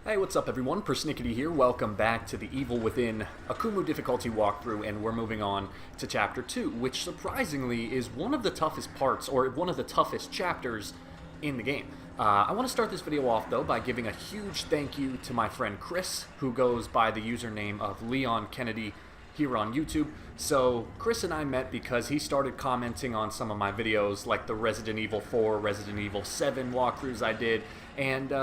Hey, what's up everyone? PersNikity here. Welcome back to the Evil Within AKUMU difficulty walkthrough, and we're moving on to Chapter 2, which surprisingly is one of the toughest parts, or one of the toughest chapters in the game. I want to start this video off, though, by giving a huge thank you to my friend Chris, who goes by the username of Leon Kennedy here on YouTube. So, Chris and I met because he started commenting on some of my videos, like the Resident Evil 4, Resident Evil 7 walkthroughs I did, and,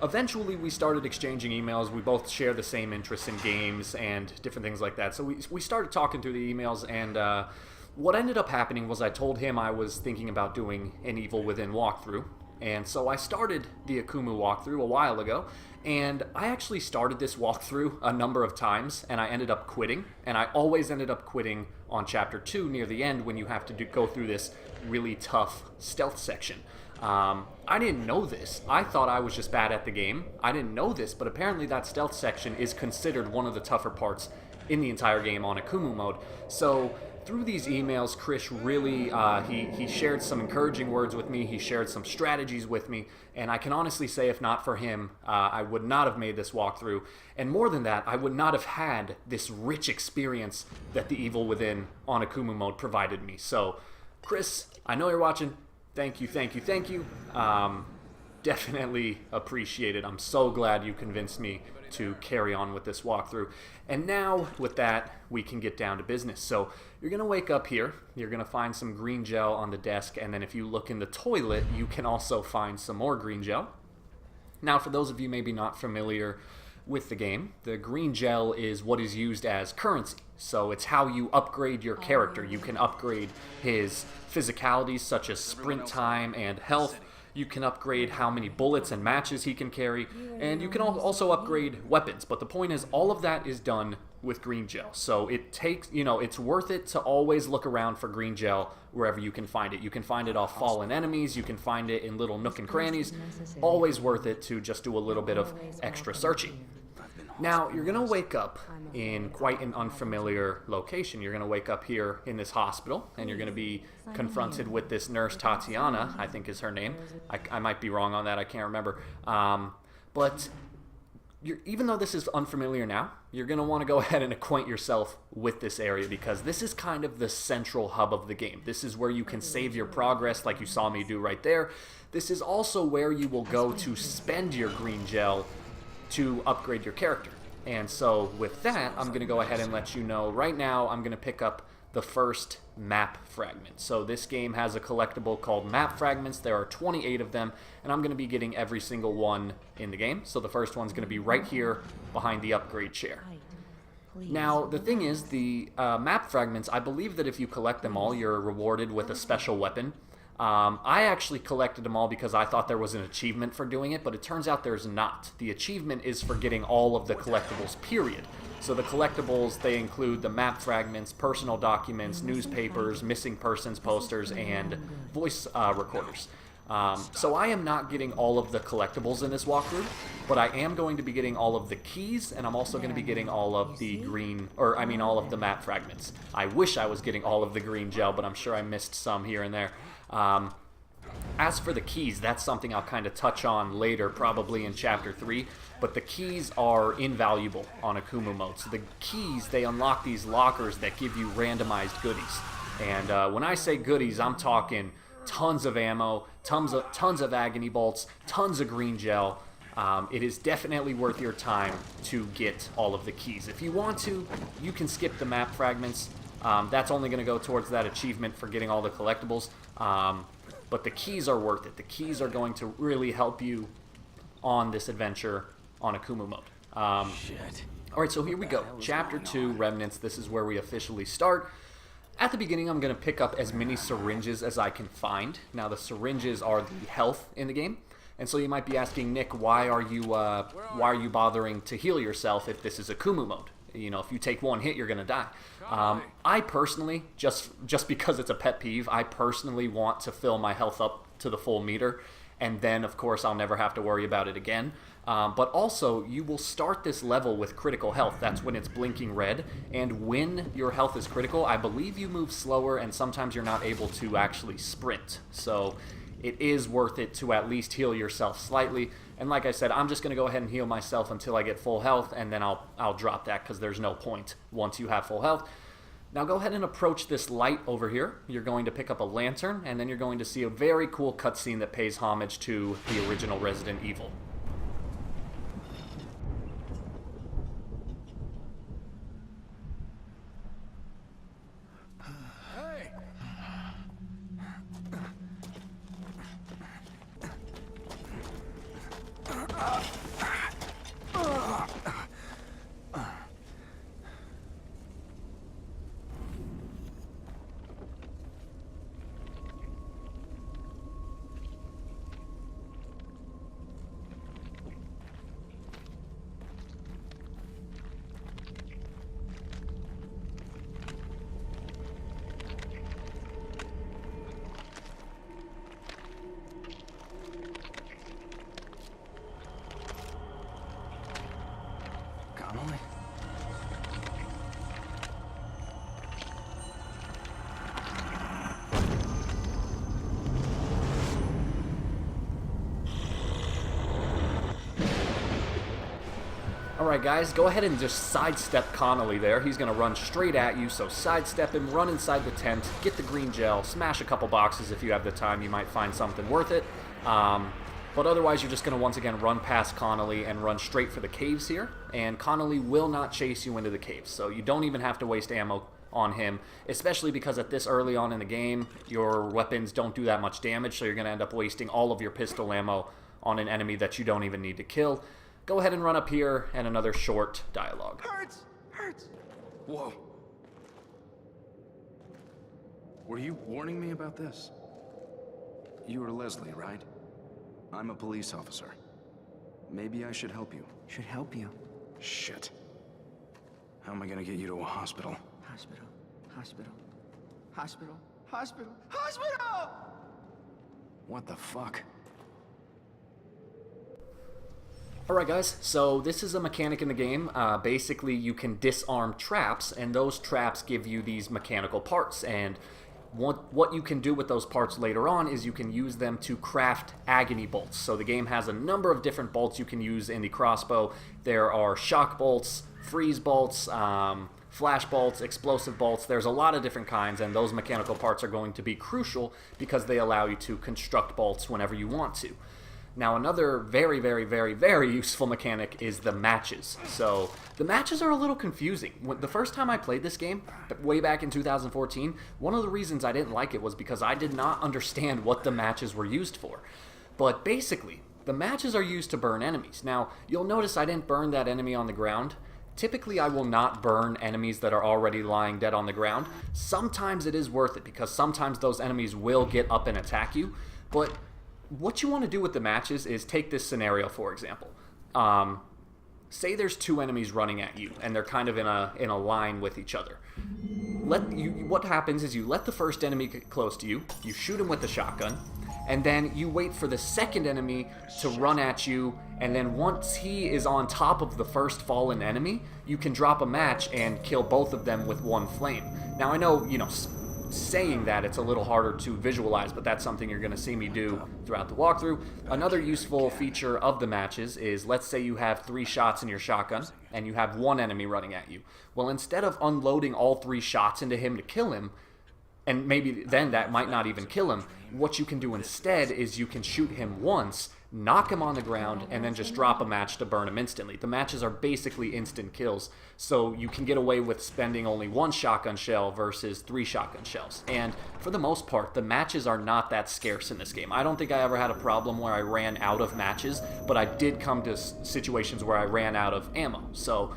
eventually we started exchanging emails. We both share the same interests in games and different things like that. So we started talking through the emails, and what ended up happening was I told him I was thinking about doing an Evil Within walkthrough. And so I started the AKUMU walkthrough a while ago, and I actually started this walkthrough a number of times, and I ended up quitting. And I always ended up quitting on Chapter 2 near the end when you have to go through this really tough stealth section. I didn't know this. I thought I was just bad at the game. I didn't know this, but apparently that stealth section is considered one of the tougher parts in the entire game on AKUMU mode. So through these emails, Chris really, he shared some encouraging words with me. He shared some strategies with me, and I can honestly say if not for him, I would not have made this walkthrough. And more than that, I would not have had this rich experience that the Evil Within on AKUMU mode provided me. So, Chris, I know you're watching. Thank you, thank you, thank you. Definitely appreciate it. I'm so glad you convinced me to carry on with this walkthrough. And now, with that, we can get down to business. So, you're going to wake up here. You're going to find some green gel on the desk. And then if you look in the toilet, you can also find some more green gel. Now, for those of you maybe not familiar with the game, the green gel is what is used as currency. So it's how you upgrade your character. You can upgrade his physicalities such as sprint time and health. You can upgrade how many bullets and matches he can carry, and you can also upgrade weapons. But the point is, all of that is done with green gel. So it takes, it's worth it to always look around for green gel wherever you can find it. You can find it off fallen enemies. You can find it in little nook and crannies. Always worth it to just do a little bit of extra searching. Now, you're going to wake up in quite an unfamiliar location. You're going to wake up here in this hospital, and you're going to be confronted with this nurse, Tatiana, I think is her name. I might be wrong on that, I can't remember. But even though this is unfamiliar now, you're going to want to go ahead and acquaint yourself with this area, because this is kind of the central hub of the game. This is where you can save your progress, like you saw me do right there. This is also where you will go to spend your green gel to upgrade your character. And so with that, I'm going to go ahead and let you know right now I'm going to pick up the first Map Fragment. So this game has a collectible called Map Fragments. There are 28 of them, and I'm going to be getting every single one in the game. So the first one's going to be right here behind the upgrade chair. Now, the thing is, the Map Fragments, I believe that if you collect them all, you're rewarded with a special weapon. I actually collected them all because I thought there was an achievement for doing it, but it turns out there's not. The achievement is for getting all of the collectibles, period. So the collectibles, they include the map fragments, personal documents, newspapers, missing persons posters, and voice recorders. So I am not getting all of the collectibles in this walkthrough, but I am going to be getting all of the keys, and I'm also going to be getting all of the all of the map fragments. I wish I was getting all of the green gel, but I'm sure I missed some here and there. As for the keys, that's something I'll kind of touch on later, probably in Chapter 3, but the keys are invaluable on AKUMU mode. So the keys, they unlock these lockers that give you randomized goodies. And when I say goodies, I'm talking tons of ammo, tons of agony bolts, tons of green gel. It is definitely worth your time to get all of the keys. If you want to, you can skip the map fragments. That's only going to go towards that achievement for getting all the collectibles. But the keys are worth it. The keys are going to really help you on this adventure on AKUMU mode. Alright, so here we go. Chapter 2, Remnants. This is where we officially start. At the beginning, I'm going to pick up as many syringes as I can find. Now, the syringes are the health in the game. And so you might be asking, Nick, why are you bothering to heal yourself if this is AKUMU mode? If you take one hit, you're going to die. I personally, just because it's a pet peeve, I personally want to fill my health up to the full meter, and then, of course, I'll never have to worry about it again. But also, you will start this level with critical health. That's when it's blinking red, and when your health is critical, I believe you move slower, and sometimes you're not able to actually sprint. So it is worth it to at least heal yourself slightly. And like I said, I'm just going to go ahead and heal myself until I get full health, and then I'll drop that because there's no point once you have full health. Now go ahead and approach this light over here. You're going to pick up a lantern, and then you're going to see a very cool cutscene that pays homage to the original Resident Evil. Alright guys, go ahead and just sidestep Connolly there. He's going to run straight at you, so sidestep him, run inside the tent, get the green gel, smash a couple boxes if you have the time. You might find something worth it. But otherwise, you're just going to once again run past Connolly and run straight for the caves here. And Connolly will not chase you into the caves, so you don't even have to waste ammo on him, especially because at this early on in the game, your weapons don't do that much damage, so you're going to end up wasting all of your pistol ammo on an enemy that you don't even need to kill. Go ahead and run up here and another short dialogue. Hurts! Hurts! Whoa. Were you warning me about this? You were Leslie, right? I'm a police officer. Maybe I should help you. Should help you. Shit. How am I gonna get you to a hospital? Hospital. Hospital. Hospital. Hospital. Hospital! What the fuck? Alright guys, so this is a mechanic in the game. Basically you can disarm traps, and those traps give you these mechanical parts, and what you can do with those parts later on is you can use them to craft agony bolts. So the game has a number of different bolts you can use in the crossbow. There are shock bolts, freeze bolts, flash bolts, explosive bolts. There's a lot of different kinds, and those mechanical parts are going to be crucial because they allow you to construct bolts whenever you want to. Now another very, very, very, very useful mechanic is the matches. So the matches are a little confusing. The first time I played this game, way back in 2014, one of the reasons I didn't like it was because I did not understand what the matches were used for. But basically, the matches are used to burn enemies. Now, you'll notice I didn't burn that enemy on the ground. Typically, I will not burn enemies that are already lying dead on the ground. Sometimes it is worth it because sometimes those enemies will get up and attack you, but what you want to do with the matches is take this scenario, for example. Say there's two enemies running at you, and they're kind of in a line with each other. What happens is you let the first enemy get close to you, you shoot him with the shotgun, and then you wait for the second enemy to run at you, and then once he is on top of the first fallen enemy, you can drop a match and kill both of them with one flame. Now I know, saying that it's a little harder to visualize, but that's something you're going to see me do throughout the walkthrough. Another useful feature of the matches is, let's say you have 3 shots in your shotgun and you have one enemy running at you. Well, instead of unloading all 3 shots into him to kill him, and maybe then that might not even kill him, what you can do instead is you can shoot him once, knock him on the ground, and then just drop a match to burn him instantly. The matches are basically instant kills, so you can get away with spending only 1 shotgun shell versus 3 shotgun shells. And for the most part, the matches are not that scarce in this game. I don't think I ever had a problem where I ran out of matches, but I did come to situations where I ran out of ammo. So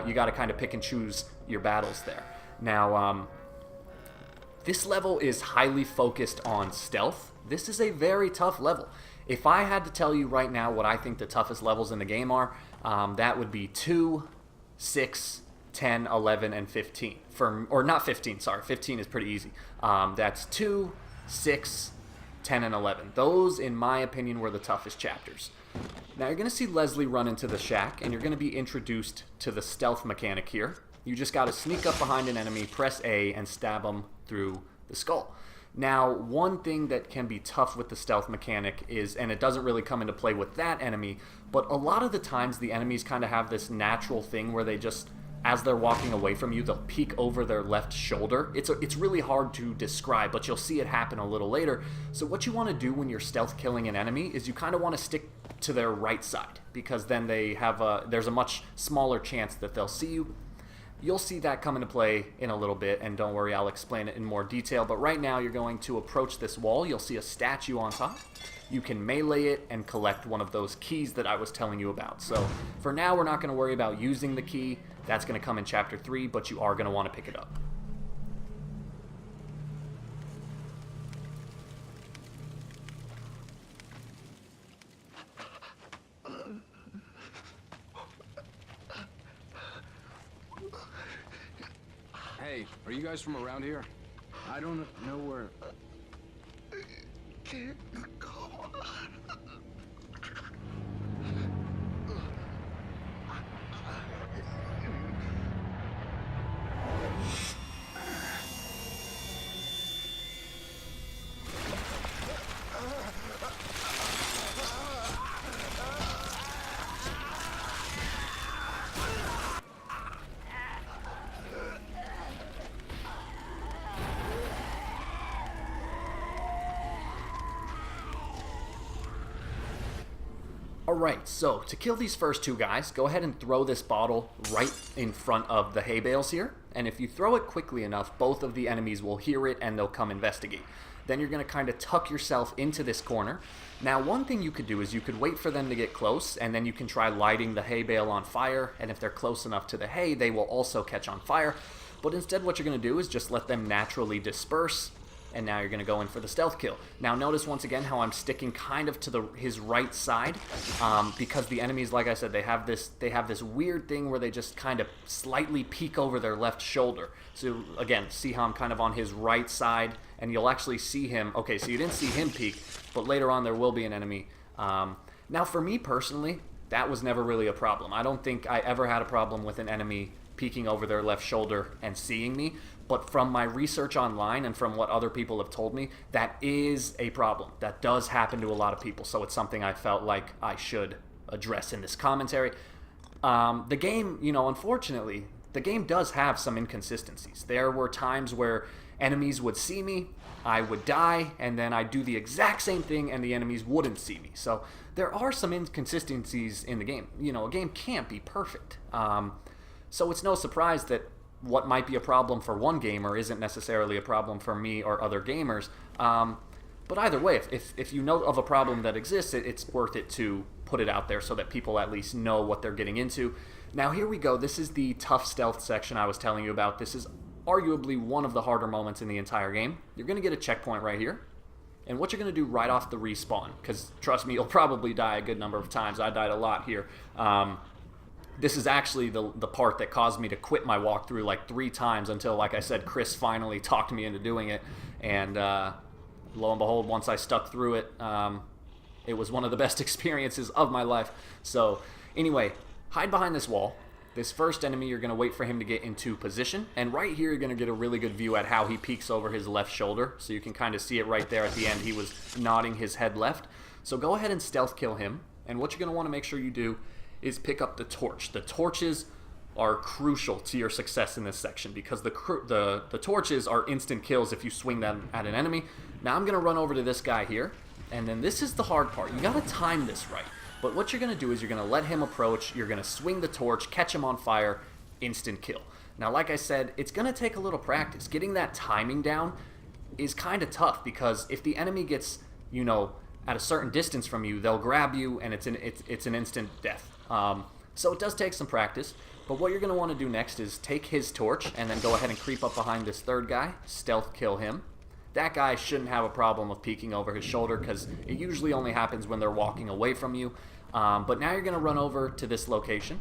you got to kind of pick and choose your battles there. Now, this level is highly focused on stealth. This is a very tough level. If I had to tell you right now what I think the toughest levels in the game are, that would be 2, 6, 10, 11, and 15. Or not 15, sorry. 15 is pretty easy. That's 2, 6, 10, and 11. Those, in my opinion, were the toughest chapters. Now, you're going to see Leslie run into the shack, and you're going to be introduced to the stealth mechanic here. You just got to sneak up behind an enemy, press A, and stab them through the skull. Now, one thing that can be tough with the stealth mechanic is, and it doesn't really come into play with that enemy, but a lot of the times the enemies kind of have this natural thing where they just, as they're walking away from you, they'll peek over their left shoulder. It's really hard to describe, but you'll see it happen a little later. So what you want to do when you're stealth killing an enemy is you kind of want to stick to their right side, because then there's a much smaller chance that they'll see you. You'll see that come into play in a little bit, and don't worry, I'll explain it in more detail. But right now, you're going to approach this wall. You'll see a statue on top. You can melee it and collect one of those keys that I was telling you about. So for now, we're not going to worry about using the key. That's going to come in Chapter 3, but you are going to want to pick it up. Hey, are you guys from around here? I don't know where... Can't go on. Alright, so to kill these first two guys, go ahead and throw this bottle right in front of the hay bales here. And if you throw it quickly enough, both of the enemies will hear it and they'll come investigate. Then you're going to kind of tuck yourself into this corner. Now, one thing you could do is you could wait for them to get close, and then you can try lighting the hay bale on fire. And if they're close enough to the hay, they will also catch on fire. But instead, what you're going to do is just let them naturally disperse. And now you're going to go in for the stealth kill. Now notice once again how I'm sticking kind of to his right side, because the enemies, like I said, they have this weird thing where they just kind of slightly peek over their left shoulder. So again, see how I'm kind of on his right side, and you'll actually see him. Okay, so you didn't see him peek, but later on there will be an enemy. Now for me personally, that was never really a problem. I don't think I ever had a problem with an enemy peeking over their left shoulder and seeing me. But from my research online and from what other people have told me, that is a problem. That does happen to a lot of people, so it's something I felt like I should address in this commentary. The game, unfortunately, the game does have some inconsistencies. There were times where enemies would see me, I would die, and then I'd do the exact same thing and the enemies wouldn't see me. So there are some inconsistencies in the game. A game can't be perfect. So it's no surprise that what might be a problem for one gamer isn't necessarily a problem for me or other gamers. But either way, if you know of a problem that exists, it's worth it to put it out there so that people at least know what they're getting into. Now here we go. This is the tough stealth section I was telling you about. This is arguably one of the harder moments in the entire game. You're going to get a checkpoint right here. And what you're going to do right off the respawn, because trust me, you'll probably die a good number of times. I died a lot here. This is actually the part that caused me to quit my walkthrough like 3 times until, like I said, Chris finally talked me into doing it. And lo and behold, once I stuck through it, it was one of the best experiences of my life. So anyway, hide behind this wall. This first enemy, you're going to wait for him to get into position. And right here, you're going to get a really good view at how he peeks over his left shoulder. So you can kind of see it right there at the end. He was nodding his head left. So go ahead and stealth kill him. And what you're going to want to make sure you do is pick up the torch. The torches are crucial to your success in this section because the torches are instant kills if you swing them at an enemy. Now I'm going to run over to this guy here, and then this is the hard part. You got to time this right. But what you're going to do is you're going to let him approach, you're going to swing the torch, catch him on fire, instant kill. Now like I said, it's going to take a little practice. Getting that timing down is kind of tough because if the enemy gets, at a certain distance from you, they'll grab you and it's an instant death. So it does take some practice, but what you're going to want to do next is take his torch and then go ahead and creep up behind this third guy, stealth kill him. That guy shouldn't have a problem with peeking over his shoulder because it usually only happens when they're walking away from you. But now you're going to run over to this location.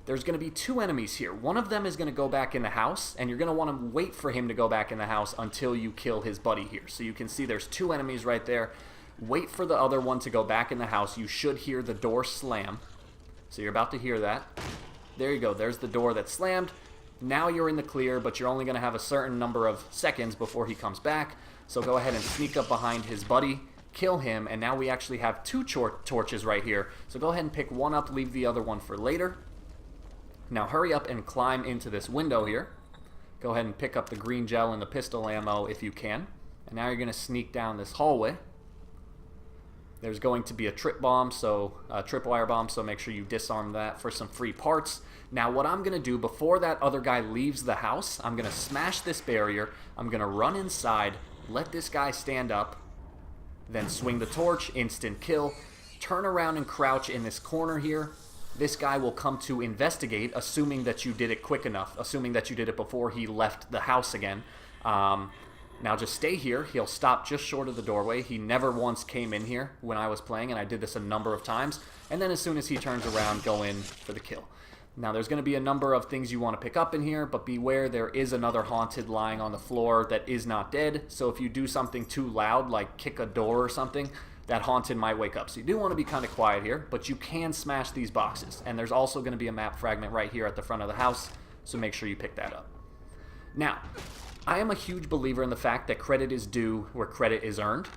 There's going to be 2 enemies here. One of them is going to go back in the house, and you're going to want to wait for him to go back in the house until you kill his buddy here. So you can see there's 2 enemies right there. Wait for the other one to go back in the house. You should hear the door slam. So you're about to hear that. There you go. There's the door that slammed. Now you're in the clear, but you're only going to have a certain number of seconds before he comes back. So go ahead and sneak up behind his buddy, kill him, and now we actually have two torches right here. So go ahead and pick one up, leave the other one for later. Now hurry up and climb into this window here. Go ahead and pick up the green gel and the pistol ammo if you can. And now you're going to sneak down this hallway. There's going to be a tripwire bomb, so make sure you disarm that for some free parts. Now what I'm going to do before that other guy leaves the house, I'm going to smash this barrier, I'm going to run inside, let this guy stand up, then swing the torch, instant kill, turn around and crouch in this corner here. This guy will come to investigate, assuming that you did it quick enough, assuming that you did it before he left the house again. Now just stay here. He'll stop just short of the doorway. He never once came in here when I was playing, and I did this a number of times. And then as soon as he turns around, go in for the kill. Now there's going to be a number of things you want to pick up in here, but beware, there is another haunted lying on the floor that is not dead. So if you do something too loud, like kick a door or something, that haunted might wake up. So you do want to be kind of quiet here, but you can smash these boxes. And there's also going to be a map fragment right here at the front of the house, so make sure you pick that up. Now, I am a huge believer in the fact that credit is due where credit is earned.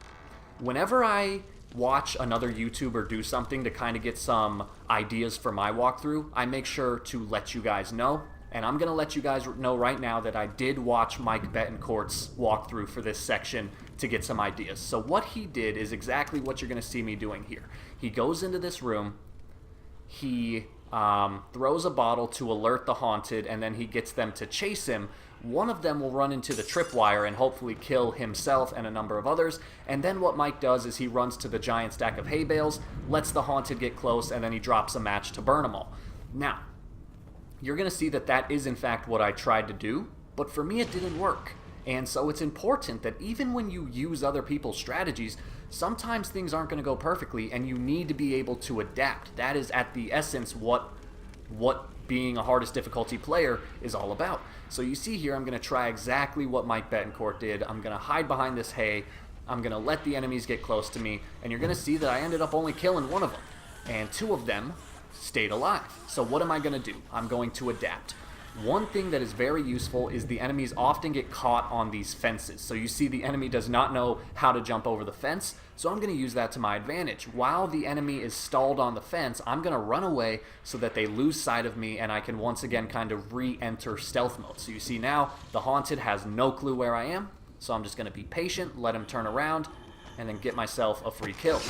Whenever I watch another YouTuber do something to kind of get some ideas for my walkthrough, I make sure to let you guys know. And I'm going to let you guys know right now that I did watch Mike Betancourt's walkthrough for this section to get some ideas. So what he did is exactly what you're going to see me doing here. He goes into this room, he throws a bottle to alert the haunted, and then he gets them to chase him. One of them will run into the tripwire and hopefully kill himself and a number of others. And then what Mike does is he runs to the giant stack of hay bales, lets the haunted get close, and then he drops a match to burn them all. Now, you're going to see that that is in fact what I tried to do, but for me it didn't work. And so it's important that even when you use other people's strategies, sometimes things aren't going to go perfectly, and you need to be able to adapt. That is at the essence what being a hardest difficulty player is all about. So you see here, I'm going to try exactly what Mike Betancourt did. I'm going to hide behind this hay. I'm going to let the enemies get close to me, and you're going to see that I ended up only killing one of them, and two of them stayed alive. So what am I going to do? I'm going to adapt. One thing that is very useful is the enemies often get caught on these fences. So you see the enemy does not know how to jump over the fence, so I'm going to use that to my advantage. While the enemy is stalled on the fence, I'm going to run away so that they lose sight of me and I can once again kind of re-enter stealth mode. So you see now the haunted has no clue where I am, so I'm just going to be patient, let him turn around, and then get myself a free kill.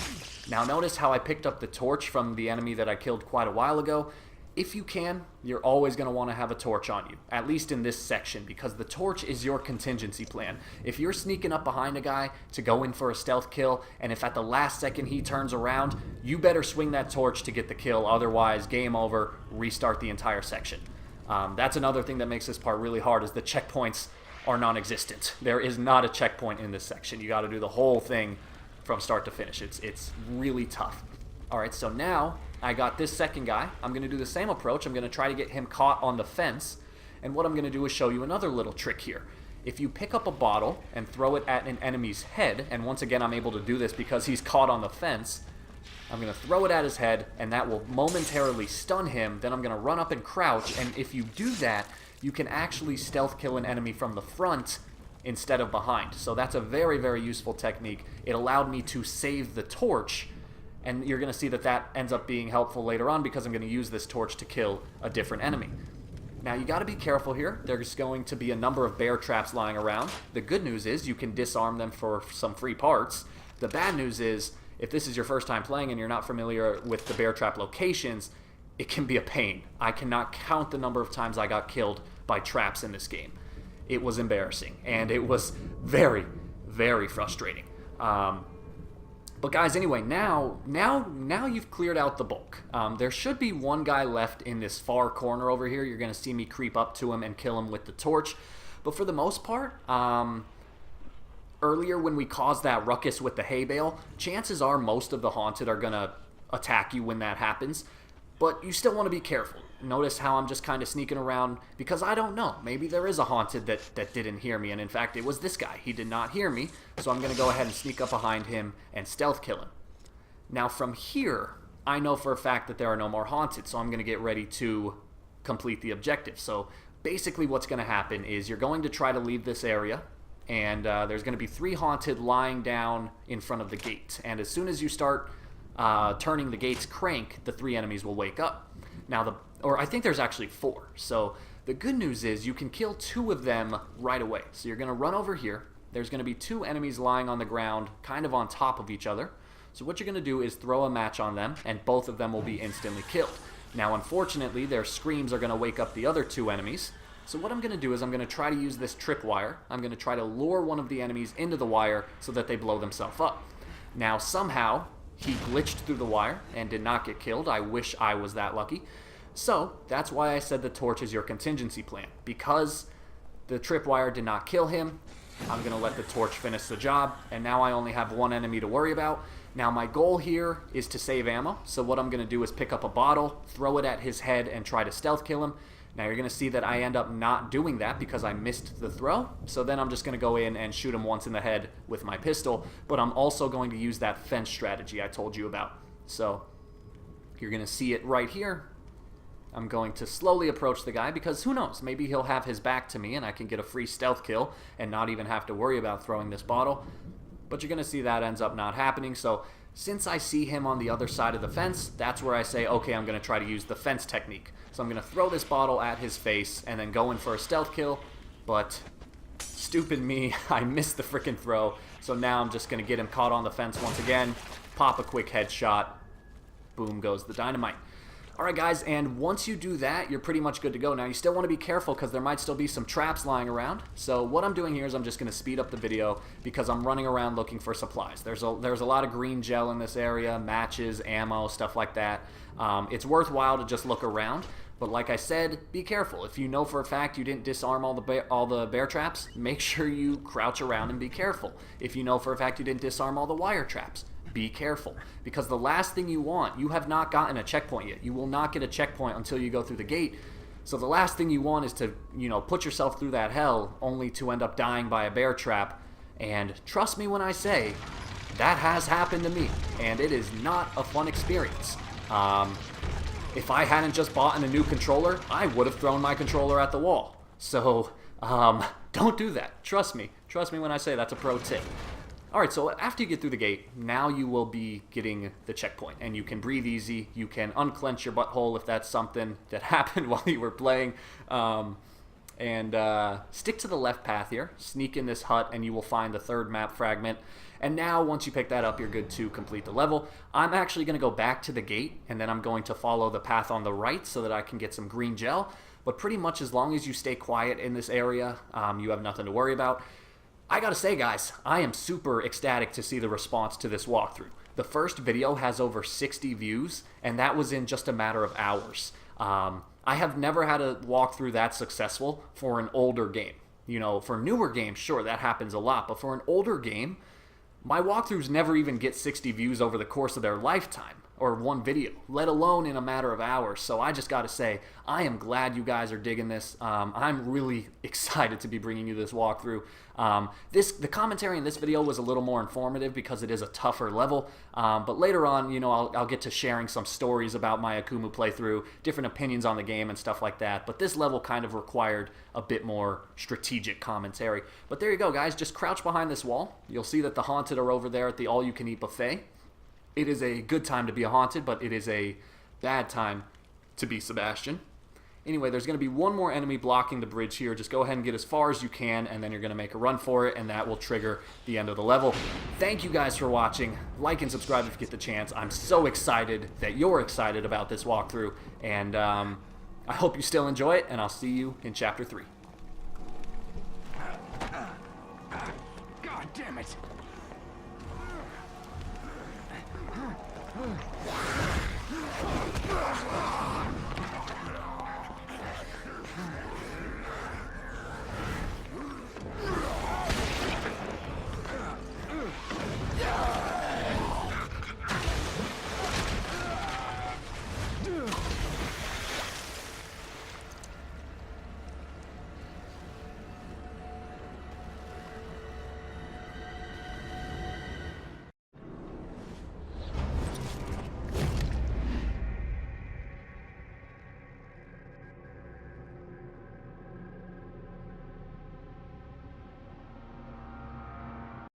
Now notice how I picked up the torch from the enemy that I killed quite a while ago. If you can, you're always going to want to have a torch on you, at least in this section, because the torch is your contingency plan. If you're sneaking up behind a guy to go in for a stealth kill, and if at the last second he turns around, you better swing that torch to get the kill, otherwise game over, restart the entire section. That's another thing that makes this part really hard, is the checkpoints are non-existent. There is not a checkpoint in this section. You got to do the whole thing from start to finish. It's really tough. Alright, so now I got this second guy. I'm going to do the same approach. I'm going to try to get him caught on the fence. And what I'm going to do is show you another little trick here. If you pick up a bottle and throw it at an enemy's head, and once again I'm able to do this because he's caught on the fence, I'm going to throw it at his head, and that will momentarily stun him. Then I'm going to run up and crouch, and if you do that, you can actually stealth kill an enemy from the front instead of behind. So that's a very, very useful technique. It allowed me to save the torch, and you're going to see that that ends up being helpful later on because I'm going to use this torch to kill a different enemy. Now you got to be careful here. There's going to be a number of bear traps lying around. The good news is you can disarm them for some free parts. The bad news is if this is your first time playing and you're not familiar with the bear trap locations, it can be a pain. I cannot count the number of times I got killed by traps in this game. It was embarrassing, and it was very, very frustrating. But guys, anyway, now you've cleared out the bulk. There should be one guy left in this far corner over here. You're going to see me creep up to him and kill him with the torch. But for the most part, earlier when we caused that ruckus with the hay bale, chances are most of the haunted are going to attack you when that happens. But you still want to be careful. Notice how I'm just kind of sneaking around because I don't know. Maybe there is a haunted that didn't hear me, and in fact it was this guy. He did not hear me, so I'm going to go ahead and sneak up behind him and stealth kill him. Now from here, I know for a fact that there are no more haunted, so I'm going to get ready to complete the objective. So basically what's going to happen is you're going to try to leave this area, and there's going to be 3 haunted lying down in front of the gate. And as soon as you start turning the gate's crank, the 3 enemies will wake up. Now, or I think there's actually 4. So the good news is you can kill 2 of them right away. So you're going to run over here. There's going to be 2 enemies lying on the ground, kind of on top of each other. So what you're going to do is throw a match on them, and both of them will be instantly killed. Now, unfortunately, their screams are going to wake up the other 2 enemies. So what I'm going to do is I'm going to try to use this tripwire. I'm going to try to lure one of the enemies into the wire so that they blow themselves up. Now, somehow, he glitched through the wire and did not get killed. I wish I was that lucky. So that's why I said the torch is your contingency plan. Because the tripwire did not kill him, I'm going to let the torch finish the job. And now I only have 1 enemy to worry about. Now my goal here is to save ammo. So what I'm going to do is pick up a bottle, throw it at his head, and try to stealth kill him. Now you're going to see that I end up not doing that because I missed the throw. So then I'm just going to go in and shoot him once in the head with my pistol. But I'm also going to use that fence strategy I told you about. So you're going to see it right here. I'm going to slowly approach the guy because who knows, maybe he'll have his back to me and I can get a free stealth kill and not even have to worry about throwing this bottle. But you're going to see that ends up not happening. So since I see him on the other side of the fence, that's where I say, okay, I'm going to try to use the fence technique. So I'm going to throw this bottle at his face and then go in for a stealth kill. But stupid me, I missed the freaking throw. So now I'm just going to get him caught on the fence once again, pop a quick headshot, boom goes the dynamite. Alright guys, and once you do that, you're pretty much good to go. Now you still want to be careful because there might still be some traps lying around. So what I'm doing here is I'm just going to speed up the video because I'm running around looking for supplies. There's a lot of green gel in this area, matches, ammo, stuff like that. It's worthwhile to just look around. But like I said, be careful. If you know for a fact you didn't disarm all the bear traps, make sure you crouch around and be careful. If you know for a fact you didn't disarm all the wire traps, be careful. Because the last thing you want, you have not gotten a checkpoint yet. You will not get a checkpoint until you go through the gate. So the last thing you want is to, put yourself through that hell only to end up dying by a bear trap. And trust me when I say, that has happened to me. And it is not a fun experience. If I hadn't just bought a new controller, I would have thrown my controller at the wall. So, don't do that. Trust me. Trust me when I say that's a pro tip. Alright, so after you get through the gate, now you will be getting the checkpoint, and you can breathe easy. You can unclench your butthole if that's something that happened while you were playing. Stick to the left path here, sneak in this hut, and you will find the 3rd map fragment. And now, once you pick that up, you're good to complete the level. I'm actually going to go back to the gate, and then I'm going to follow the path on the right so that I can get some green gel. But pretty much as long as you stay quiet in this area, you have nothing to worry about. I gotta say, guys, I am super ecstatic to see the response to this walkthrough. The first video has over 60 views, and that was in just a matter of hours. I have never had a walkthrough that successful for an older game. For newer games, sure, that happens a lot, but for an older game, my walkthroughs never even get 60 views over the course of their lifetime, or one video, let alone in a matter of hours. So I just gotta say, I am glad you guys are digging this. I'm really excited to be bringing you this walkthrough. The commentary in this video was a little more informative because it is a tougher level. But later on, I'll get to sharing some stories about my AKUMU playthrough, different opinions on the game and stuff like that. But this level kind of required a bit more strategic commentary. But there you go, guys. Just crouch behind this wall. You'll see that the haunted are over there at the all-you-can-eat buffet. It is a good time to be a haunted, but it is a bad time to be Sebastian. Anyway, there's going to be one more enemy blocking the bridge here. Just go ahead and get as far as you can, and then you're going to make a run for it, and that will trigger the end of the level. Thank you guys for watching. Like and subscribe if you get the chance. I'm so excited that you're excited about this walkthrough, and I hope you still enjoy it, and I'll see you in Chapter 3. God damn it!